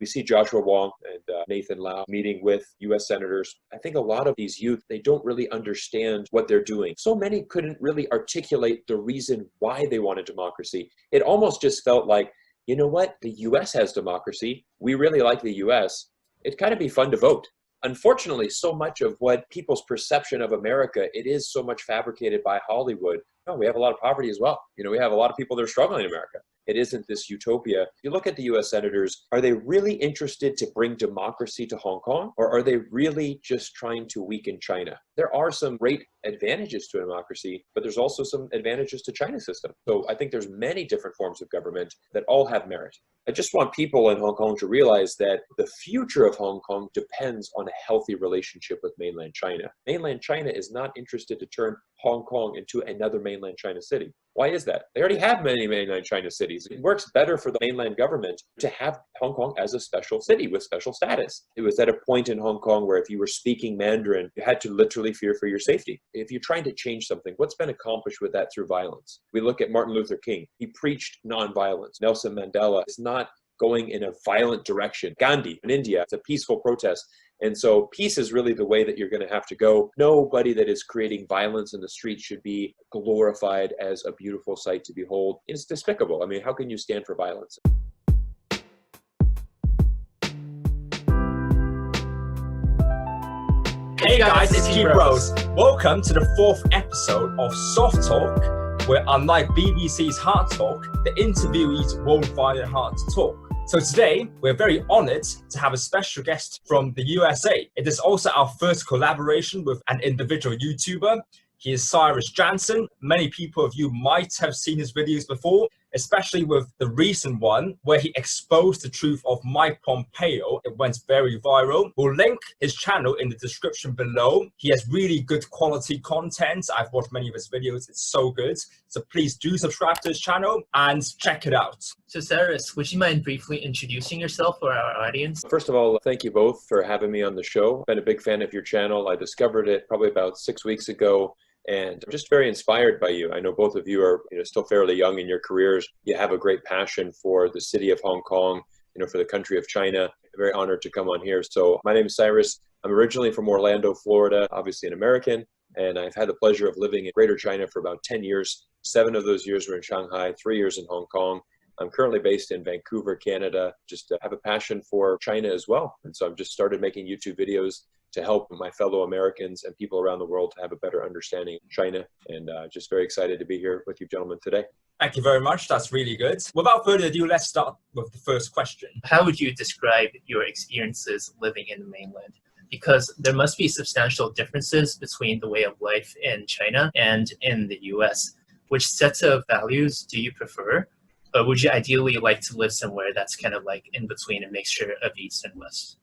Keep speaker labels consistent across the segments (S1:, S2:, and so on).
S1: We see Joshua Wong and Nathan Lau meeting with U.S. senators. I think a lot of these youth, they don't really understand what they're doing. So many couldn't really articulate the reason why they wanted democracy. It almost just felt like, you know what, the U.S. has democracy. We really like the U.S. It'd kind of be fun to vote. Unfortunately, so much of what people's perception of America, it is so much fabricated by Hollywood. No, we have a lot of poverty as well. We have a lot of people that are struggling in America. It isn't this utopia. If you look at the US senators, are they really interested to bring democracy to Hong Kong? Or are they really just trying to weaken China? There are some great advantages to democracy, but there's also some advantages to China's system. So I think there's many different forms of government that all have merit. I just want people in Hong Kong to realize that the future of Hong Kong depends on a healthy relationship with mainland China. Mainland China is not interested to turn Hong Kong into another mainland China city. Why is that? They already have many mainland China cities. It works better for the mainland government to have Hong Kong as a special city with special status. It was at a point in Hong Kong where if you were speaking Mandarin, you had to literally fear for your safety. If you're trying to change something, what's been accomplished with that through violence? We look at Martin Luther King. He preached nonviolence. Nelson Mandela is not going in a violent direction. Gandhi in India, it's a peaceful protest. And so peace is really the way that you're going to have to go. Nobody that is creating violence in the streets should be glorified as a beautiful sight to behold. It's despicable. I mean, how can you stand for violence?
S2: Hey guys, it's Keybros. Welcome to the fourth episode of SOFTtalk, where unlike BBC's Hard Talk, the interviewees won't find it hard to talk. So today, we're very honored to have a special guest from the USA. It is also our first collaboration with an individual YouTuber. He is Cyrus Janssen. Many people of you might have seen his videos before, especially with the recent one where he exposed the truth of Mike Pompeo. It went very viral. We'll link his channel in the description below. He has really good quality content. I've watched many of his videos. It's so good. So please do subscribe to his channel and check it out.
S3: So Cyrus, would you mind briefly introducing yourself for our audience?
S1: First of all, thank you both for having me on the show. I've been a big fan of your channel. I discovered it probably about 6 weeks ago. And I'm just very inspired by you. I know both of you are still fairly young in your careers. You have a great passion for the city of Hong Kong, for the country of China. I'm very honored to come on here. So my name is Cyrus. I'm originally from Orlando, Florida, obviously an American. And I've had the pleasure of living in Greater China for about 10 years. 7 of those years were in Shanghai, 3 years in Hong Kong. I'm currently based in Vancouver, Canada. Just have a passion for China as well. And so I've just started making YouTube videos to help my fellow Americans and people around the world to have a better understanding of China. And just very excited to be here with you gentlemen today.
S2: Thank you very much. That's really good. Without further ado, let's start with the first question.
S3: How would you describe your experiences living in the mainland? Because there must be substantial differences between the way of life in China and in the US. Which sets of values do you prefer? Or would you ideally like to live somewhere that's kind of like in between a mixture of East and West?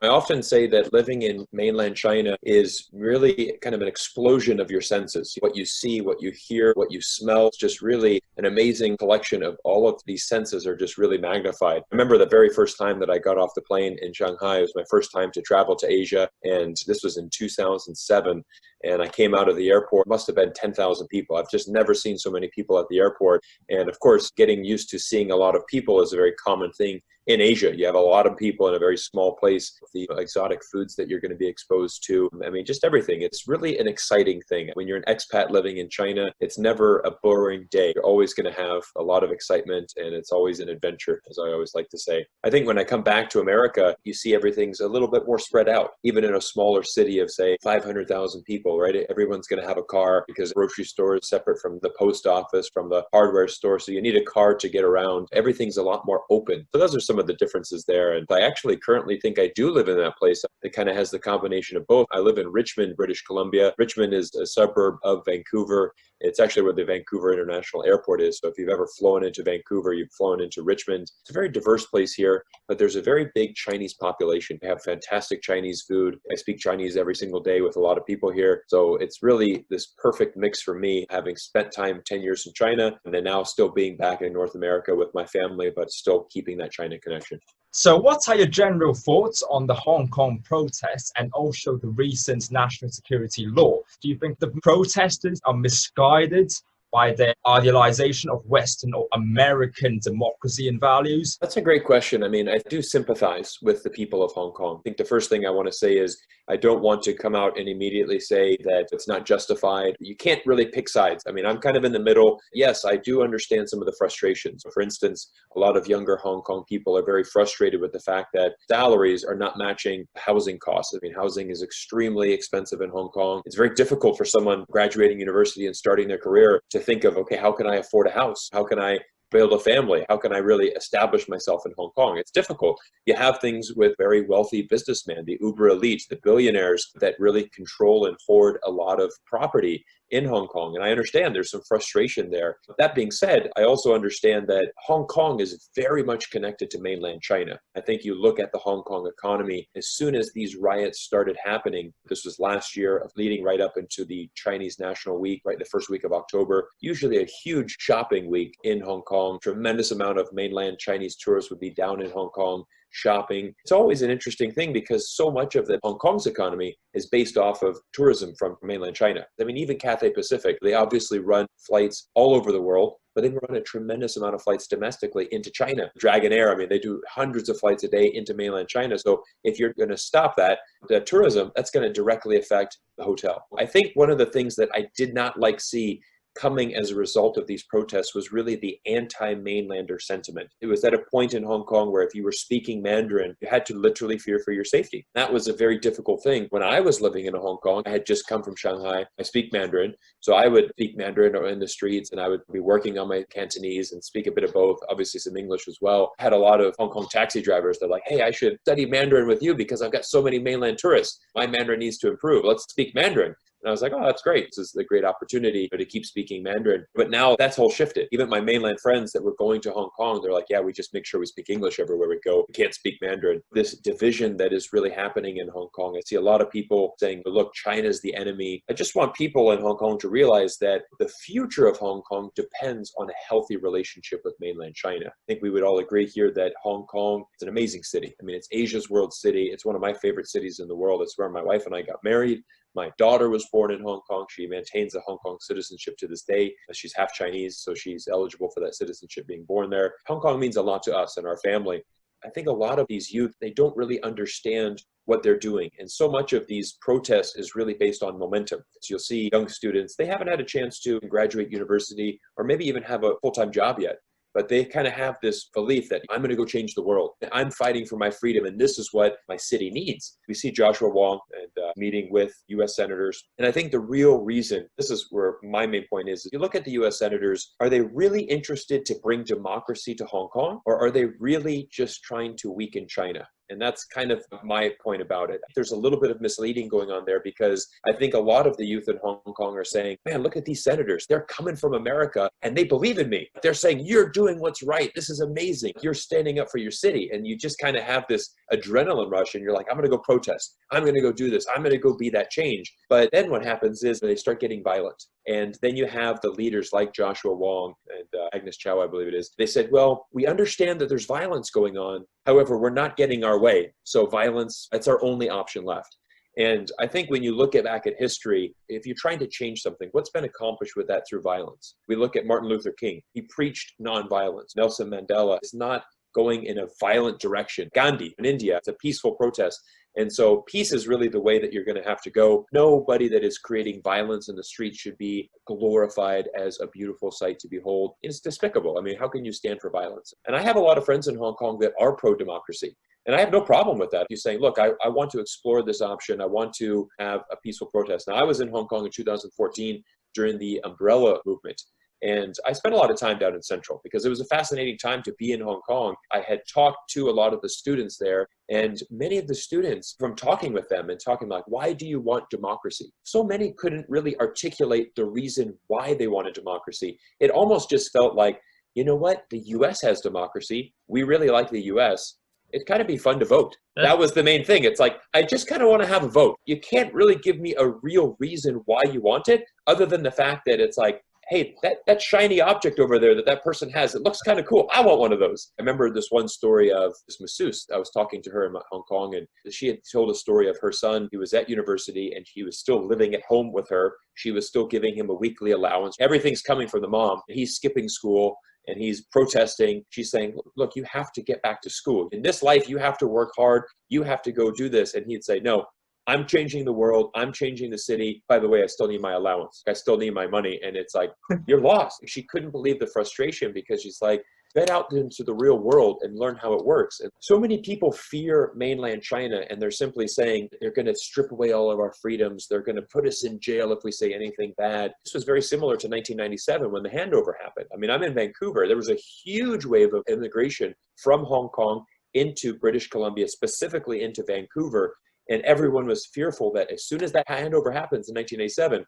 S1: I often say that living in mainland China is really kind of an explosion of your senses. What you see, what you hear, what you smell, it's just really an amazing collection of all of these senses are just really magnified. I remember the very first time that I got off the plane in Shanghai. It was my first time to travel to Asia, and this was in 2007. And I came out of the airport, must have been 10,000 people. I've just never seen so many people at the airport. And of course, getting used to seeing a lot of people is a very common thing in Asia. You have a lot of people in a very small place, the exotic foods that you're going to be exposed to. I mean, just everything. It's really an exciting thing. When you're an expat living in China, it's never a boring day. You're always going to have a lot of excitement, and it's always an adventure, as I always like to say. I think when I come back to America, you see everything's a little bit more spread out. Even in a smaller city of, say, 500,000 people, right? Everyone's going to have a car because the grocery store is separate from the post office, from the hardware store. So you need a car to get around. Everything's a lot more open. So those are some of the differences there. And I actually currently think I do live in that place that kind of has the combination of both. I live in Richmond, British Columbia. Richmond is a suburb of Vancouver. It's actually where the Vancouver International Airport is. So if you've ever flown into Vancouver, you've flown into Richmond. It's a very diverse place here, but there's a very big Chinese population. They have fantastic Chinese food. I speak Chinese every single day with a lot of people here. So it's really this perfect mix for me, having spent time 10 years in China and then now still being back in North America with my family, but still keeping that China connection.
S2: So what are your general thoughts on the Hong Kong protests and also the recent national security law? Do you think the protesters are misguided, by their idealization of Western or American democracy and values?
S1: That's a great question. I mean, I do sympathize with the people of Hong Kong. I think the first thing I want to say is I don't want to come out and immediately say that it's not justified. You can't really pick sides. I mean, I'm kind of in the middle. Yes, I do understand some of the frustrations. For instance, a lot of younger Hong Kong people are very frustrated with the fact that salaries are not matching housing costs. I mean, housing is extremely expensive in Hong Kong. It's very difficult for someone graduating university and starting their career to think of, okay, how can I afford a house? How can I build a family? How can I really establish myself in Hong Kong? It's difficult. You have things with very wealthy businessmen, the uber elite, the billionaires that really control and hoard a lot of property in Hong Kong. And I understand there's some frustration there. That being said, I also understand that Hong Kong is very much connected to mainland China. I think you look at the Hong Kong economy, as soon as these riots started happening, this was last year, leading right up into the Chinese National Week, right, the first week of October, usually a huge shopping week in Hong Kong. Tremendous amount of mainland Chinese tourists would be down in Hong Kong shopping. It's always an interesting thing because so much of the Hong Kong's economy is based off of tourism from mainland China. I mean, even Cathay Pacific, they obviously run flights all over the world, but they run a tremendous amount of flights domestically into China. Dragonair, I mean, they do hundreds of flights a day into mainland China. So if you're going to stop that, the tourism, that's going to directly affect the hotel. I think one of the things that I did not see coming as a result of these protests was really the anti-mainlander sentiment. It was at a point in Hong Kong where if you were speaking Mandarin, you had to literally fear for your safety. That was a very difficult thing. When I was living in Hong Kong, I had just come from Shanghai. I speak Mandarin. So I would speak Mandarin in the streets and I would be working on my Cantonese and speak a bit of both, obviously some English as well. I had a lot of Hong Kong taxi drivers. They're like, hey, I should study Mandarin with you because I've got so many mainland tourists. My Mandarin needs to improve. Let's speak Mandarin. And I was like, oh, that's great. This is a great opportunity to keep speaking Mandarin. But now that's all shifted. Even my mainland friends that were going to Hong Kong, they're like, yeah, we just make sure we speak English everywhere we go. We can't speak Mandarin. This division that is really happening in Hong Kong. I see a lot of people saying, look, China's the enemy. I just want people in Hong Kong to realize that the future of Hong Kong depends on a healthy relationship with mainland China. I think we would all agree here that Hong Kong is an amazing city. I mean, it's Asia's world city. It's one of my favorite cities in the world. It's where my wife and I got married. My daughter was born in Hong Kong. She maintains a Hong Kong citizenship to this day. She's half Chinese, so she's eligible for that citizenship being born there. Hong Kong means a lot to us and our family. I think a lot of these youth, they don't really understand what they're doing. And so much of these protests is really based on momentum. So you'll see young students, they haven't had a chance to graduate university or maybe even have a full-time job yet. But they kind of have this belief that I'm going to go change the world. I'm fighting for my freedom, and this is what my city needs. We see Joshua Wong and meeting with U.S. senators. And I think the real reason, this is where my main point is, if you look at the U.S. senators, are they really interested to bring democracy to Hong Kong? Or are they really just trying to weaken China? And that's kind of my point about it. There's a little bit of misleading going on there because I think a lot of the youth in Hong Kong are saying, man, look at these senators. They're coming from America and they believe in me. They're saying, you're doing what's right. This is amazing. You're standing up for your city. And you just kind of have this adrenaline rush and you're like, I'm going to go protest. I'm going to go do this. I'm going to go be that change. But then what happens is they start getting violent. And then you have the leaders like Joshua Wong and Agnes Chow, I believe it is. They said, well, we understand that there's violence going on. However, we're not getting our way. So violence, that's our only option left. And I think when you look back at history, if you're trying to change something, what's been accomplished with that through violence? We look at Martin Luther King. He preached nonviolence. Nelson Mandela is not going in a violent direction. Gandhi in India, it's a peaceful protest. And so peace is really the way that you're going to have to go. Nobody that is creating violence in the streets should be glorified as a beautiful sight to behold. It's despicable. I mean, how can you stand for violence? And I have a lot of friends in Hong Kong that are pro-democracy. And I have no problem with that. You're saying, look, I want to explore this option. I want to have a peaceful protest. Now, I was in Hong Kong in 2014 during the umbrella movement. And I spent a lot of time down in Central because it was a fascinating time to be in Hong Kong. I had talked to a lot of the students there, and many of the students, from talking with them and talking like, why do you want democracy? So many couldn't really articulate the reason why they wanted democracy. It almost just felt like, you know what? The US has democracy. We really like the US. It'd kind of be fun to vote. That was the main thing. It's like, I just kind of want to have a vote. You can't really give me a real reason why you want it, other than the fact that it's like, hey, that shiny object over there that person has, it looks kind of cool. I want one of those. I remember this one story of this masseuse. I was talking to her in Hong Kong, and she had told a story of her son. He was at university, and he was still living at home with her. She was still giving him a weekly allowance. Everything's coming from the mom. He's skipping school, and he's protesting. She's saying, look, you have to get back to school. In this life, you have to work hard. You have to go do this. And he'd say, no, I'm changing the world. I'm changing the city. By the way, I still need my allowance. I still need my money. And it's like, you're lost. She couldn't believe the frustration because she's like, get out into the real world and learn how it works. And so many people fear mainland China, and they're simply saying they're going to strip away all of our freedoms. They're going to put us in jail if we say anything bad. This was very similar to 1997 when the handover happened. I mean, I'm in Vancouver. There was a huge wave of immigration from Hong Kong into British Columbia, specifically into Vancouver. And everyone was fearful that as soon as that handover happens in 1987,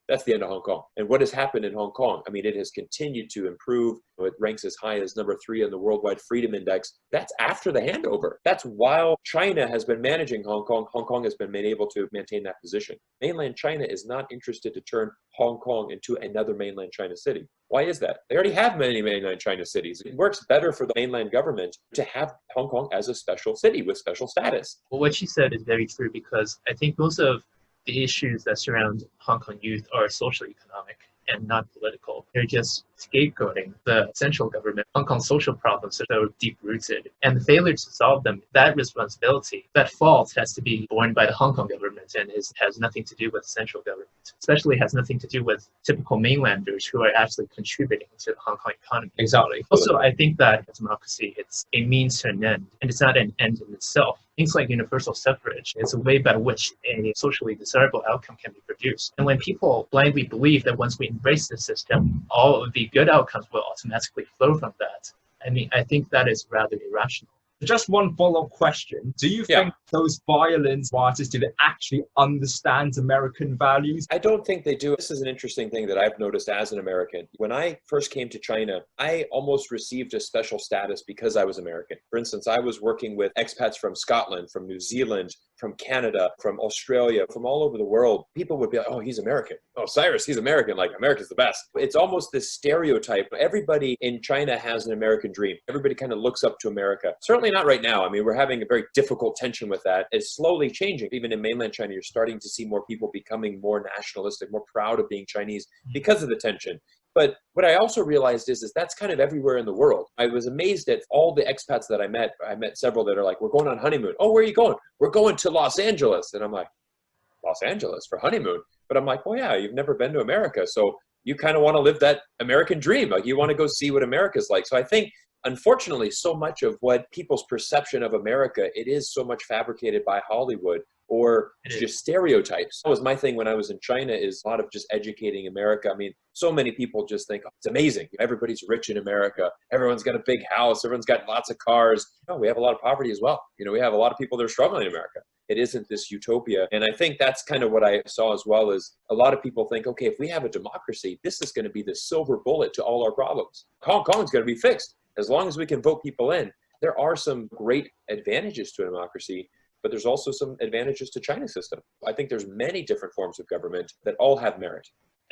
S1: that's the end of Hong Kong. And what has happened in Hong Kong? I mean, it has continued to improve. It ranks as high as number 3 on the Worldwide Freedom Index. That's after the handover. That's while China has been managing Hong Kong. Hong Kong has been able to maintain that position. Mainland China is not interested to turn Hong Kong into another mainland China city. Why is that? They already have many mainland China cities. It works better for the mainland government to have Hong Kong as a special city with special status.
S3: Well, what she said is very true, because I think most of the issues that surround Hong Kong youth are social economic and not political. They're just scapegoating the central government. Hong Kong's social problems are so deep-rooted, and the failure to solve them, that responsibility, that fault has to be borne by the Hong Kong government and has nothing to do with the central government. Especially has nothing to do with typical mainlanders who are actually contributing to the Hong Kong economy.
S2: Exactly.
S3: Also, I think that democracy, it's a means to an end, and it's not an end in itself. Things like universal suffrage is a way by which a socially desirable outcome can be produced. And when people blindly believe that once we embrace the system, all of the good outcomes will automatically flow from that, I mean, I think that is rather irrational.
S2: Just one follow-up question. Do you think those violent artists, do they actually understand American values?
S1: I don't think they do. This is an interesting thing that I've noticed as an American. When I first came to China, I almost received a special status because I was American. For instance, I was working with expats from Scotland, from New Zealand, from Canada, from Australia, from all over the world. People would be like, oh, he's American. Oh, Cyrus, he's American. Like, America's the best. It's almost this stereotype. Everybody in China has an American dream. Everybody kind of looks up to America. Certainly not right now. I mean, we're having a very difficult tension with that. It's slowly changing. Even in mainland China, you're starting to see more people becoming more nationalistic, more proud of being Chinese because of the tension. But what I also realized is that's kind of everywhere in the world. I was amazed at all the expats that I met. I met several that are like, we're going on honeymoon. Oh, where are you going? We're going to Los Angeles. And I'm like, Los Angeles for honeymoon? But I'm like, well, yeah, you've never been to America. So you kind of want to live that American dream. Like, you want to go see what America's like. So I think, unfortunately, so much of what people's perception of America, it is so much fabricated by Hollywood or just stereotypes. That was my thing when I was in China, is a lot of just educating America. I mean, so many people just think, oh, it's amazing. Everybody's rich in America. Everyone's got a big house. Everyone's got lots of cars. No, we have a lot of poverty as well. You know, we have a lot of people that are struggling in America. It isn't this utopia. And I think that's kind of what I saw as well, is a lot of people think, okay, if we have a democracy, this is going to be the silver bullet to all our problems. Hong Kong's going to be fixed. As long as we can vote people in. There are some great advantages to a democracy, but there's also some advantages to China's system. I think there's many different forms of government that all have merit.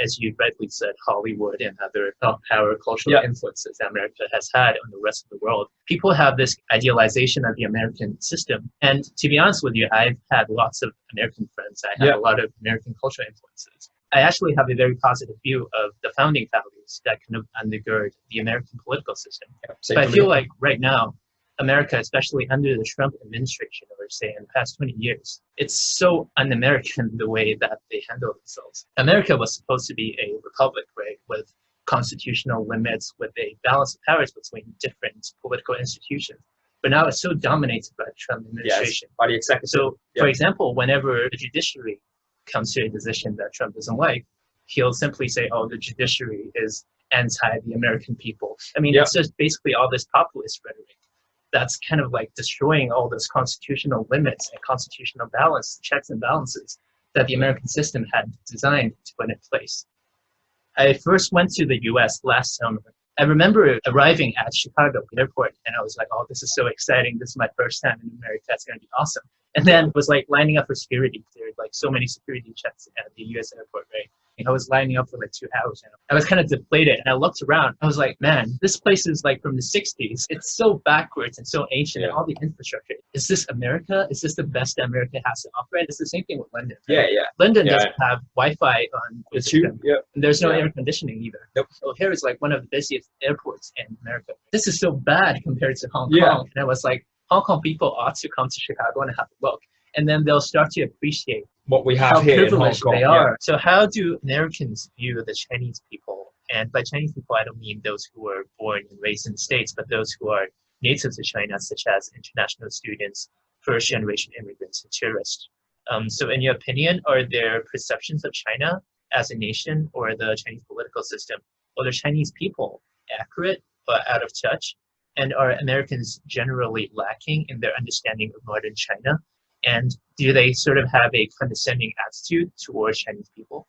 S3: As you rightly said, Hollywood and other top power cultural influences that America has had on the rest of the world. People have this idealization of the American system. And to be honest with you, I've had lots of American friends. I have a lot of American cultural influences. I actually have a very positive view of the founding values that kind of undergird the American political system. But I feel like right now, America, especially under the Trump administration, or say in the past 20 years, it's so un-American the way that they handle themselves. America was supposed to be a republic, right, with constitutional limits, with a balance of powers between different political institutions. But now it's so dominated by the Trump administration.
S2: By the executive.
S3: So, for example, whenever the judiciary comes to a decision that Trump doesn't like, he'll simply say, oh, the judiciary is anti the American people. I mean, it's just basically all this populist rhetoric that's kind of like destroying all those constitutional limits and constitutional balance, checks and balances that the American system had designed to put in place. I first went to the US last summer. I remember arriving at Chicago airport, and I was like, oh, this is so exciting. This is my first time in America. It's going to be awesome. And then was like lining up for security. There were like so many security checks at the US airport, right? I was lining up for like 2 hours and I was kind of deflated, and I looked around. I was like, man, this place is like from the 60s. It's so backwards and so ancient, and all the infrastructure. Is this America? Is this the best that America has to offer? And it's the same thing with London. Right? London doesn't have Wi-Fi on the system. And there's no air conditioning either. So here is like one of the busiest airports in America. This is so bad compared to Hong Kong. And I was like, Hong Kong people ought to come to Chicago and have a look. And then they'll start to appreciate
S2: what we have
S3: how
S2: here in Hong
S3: privileged
S2: Kong.
S3: they are. So how do Americans view the Chinese people? And by Chinese people, I don't mean those who were born and raised in the States, but those who are native to China, such as international students, first-generation immigrants, and tourists. So in your opinion, are their perceptions of China as a nation or the Chinese political system or the Chinese people accurate or out of touch? And are Americans generally lacking in their understanding of modern China? And do they sort of have a condescending attitude towards Chinese people?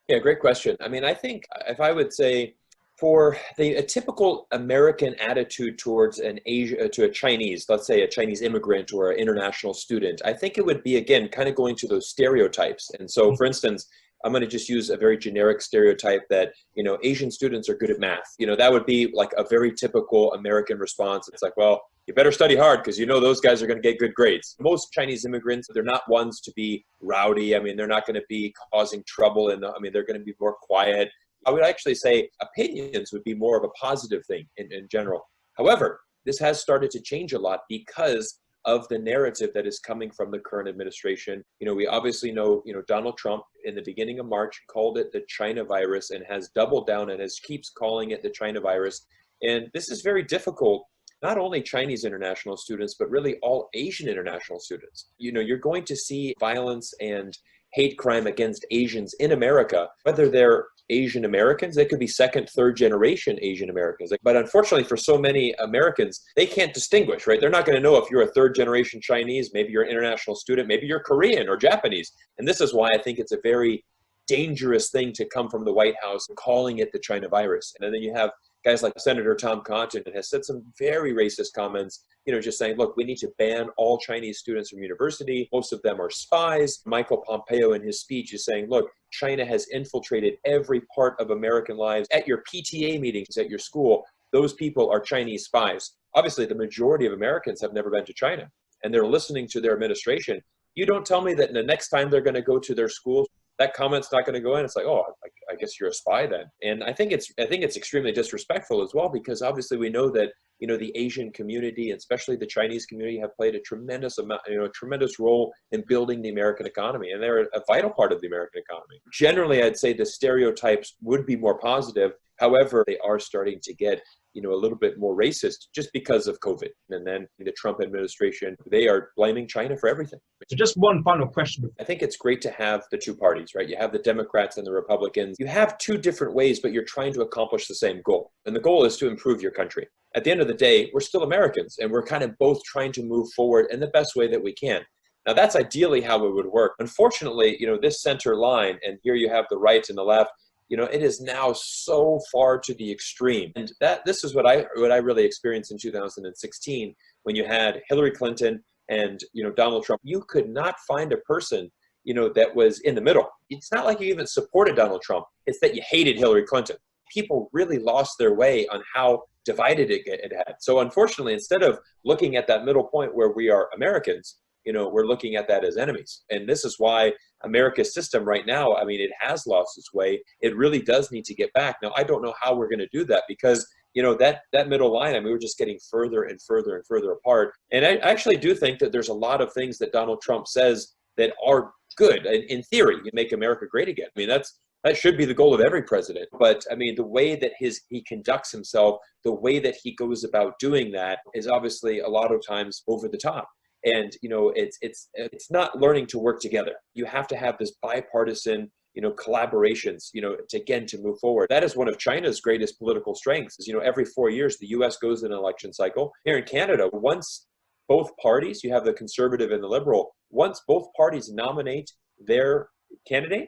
S1: Yeah, great question. I mean, I think if I would say for a typical American attitude towards to a Chinese, let's say a Chinese immigrant or an international student, I think it would be, again, kind of going to those stereotypes. And so, for instance, I'm going to just use a very generic stereotype that, you know, Asian students are good at math. You know, that would be like a very typical American response. It's like, well, you better study hard because you know those guys are going to get good grades. Most Chinese immigrants, they're not ones to be rowdy. I mean, they're not going to be causing trouble. And I mean, they're going to be more quiet. I would actually say opinions would be more of a positive thing in general. However, this has started to change a lot because of the narrative that is coming from the current administration. You know, we obviously know, you know, Donald Trump in the beginning of March called it the China virus and has doubled down and keeps calling it the China virus. And this is very difficult, not only Chinese international students, but really all Asian international students. You know, you're going to see violence and hate crime against Asians in America, whether they're Asian Americans, they could be second, third generation Asian Americans. But unfortunately for so many Americans, they can't distinguish, right? They're not going to know if you're a third generation Chinese, maybe you're an international student, maybe you're Korean or Japanese. And this is why I think it's a very dangerous thing to come from the White House calling it the China virus. And then you have guys like Senator Tom Cotton has said some very racist comments, you know, just saying, look, we need to ban all Chinese students from university. Most of them are spies. Michael Pompeo in his speech is saying, look, China has infiltrated every part of American lives. At your PTA meetings at your school, those people are Chinese spies. Obviously, the majority of Americans have never been to China, and they're listening to their administration. You don't tell me that the next time they're going to go to their school, that comment's not going to go in. It's like, oh, I guess you're a spy then. And I think it's extremely disrespectful as well, because obviously we know that, you know, the Asian community, and especially the Chinese community, have played a tremendous amount, you know, a tremendous role in building the American economy, and they're a vital part of the American economy. Generally, I'd say the stereotypes would be more positive. However, they are starting to get, you know, a little bit more racist just because of COVID. And then the Trump administration, they are blaming China for everything.
S2: So just one final question.
S1: I think it's great to have the two parties, right? You have the Democrats and the Republicans. You have two different ways, but you're trying to accomplish the same goal. And the goal is to improve your country. At the end of the day, we're still Americans, and we're kind of both trying to move forward in the best way that we can. Now, that's ideally how it would work. Unfortunately, you know, this center line, and here you have the right and the left, you know, it is now so far to the extreme. And this is what I really experienced in 2016 when you had Hillary Clinton and, you know, Donald Trump. You could not find a person, you know, that was in the middle. It's not like you even supported Donald Trump. It's that you hated Hillary Clinton. People really lost their way on how divided it had. So unfortunately, instead of looking at that middle point where we are Americans, you know, we're looking at that as enemies. And this is why America's system right now, I mean, it has lost its way. It really does need to get back. Now, I don't know how we're going to do that because, you know, that middle line, I mean, we're just getting further and further and further apart. And I actually do think that there's a lot of things that Donald Trump says that are good. In theory, you make America great again. I mean, that should be the goal of every president. But I mean, the way that he conducts himself, the way that he goes about doing that is obviously a lot of times over the top. And, you know, it's not learning to work together. You have to have this bipartisan, you know, collaborations, you know, to move forward. That is one of China's greatest political strengths is, you know, every 4 years, the US goes in an election cycle. Here in Canada, once both parties, you have the conservative and the liberal, once both parties nominate their candidate,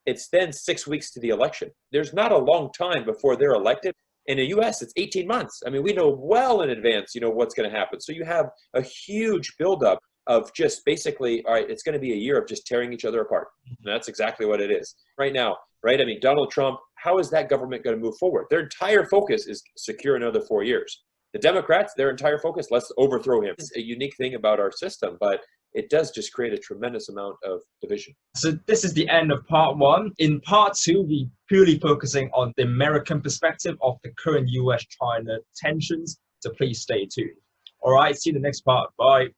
S1: it's then 6 weeks to the election. There's not a long time before they're elected. In the US, it's 18 months. I mean, we know well in advance, you know, what's going to happen. So you have a huge buildup of just basically, all right, it's going to be a year of just tearing each other apart. And that's exactly what it is right now, right? I mean, Donald Trump, how is that government going to move forward? Their entire focus is secure another 4 years. The Democrats, their entire focus, let's overthrow him. It's a unique thing about our system, but it does just create a tremendous amount of division.
S2: So this is the end of part 1. In part 2, we purely focusing on the American perspective of the current US-China tensions. So please stay tuned. All right, see you in the next part. Bye.